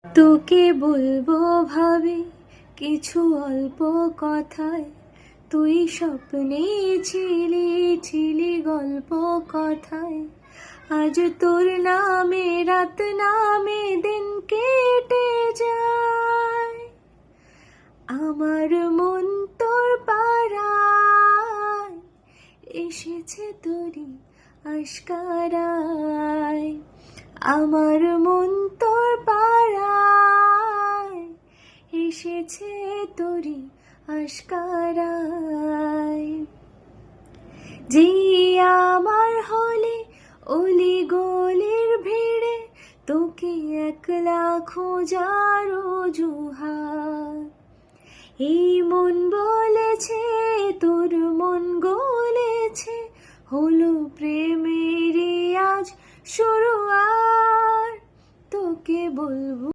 তোকে বলবো ভাবে কিছু অল্প কথায়, তুই স্বপ্নে ছিলি ছিলি গল্প কথায়। আজ তোর নামে রাত নামে দিন কেটে যায়, আমার মন তোর পাড়ায় এসেছে তোরই আশকারায়। আমার মন তোর পাড়ায় এসেছে তোরই আশকারায়। যে আমার হলে অলি গলির ভিড়ে তোকে একলা খোঁজার অজুহাত, এই মন বলেছে তোর মন গলেছে, হলো প্রেমেরই আজ শুরু। আর তোকে বলবো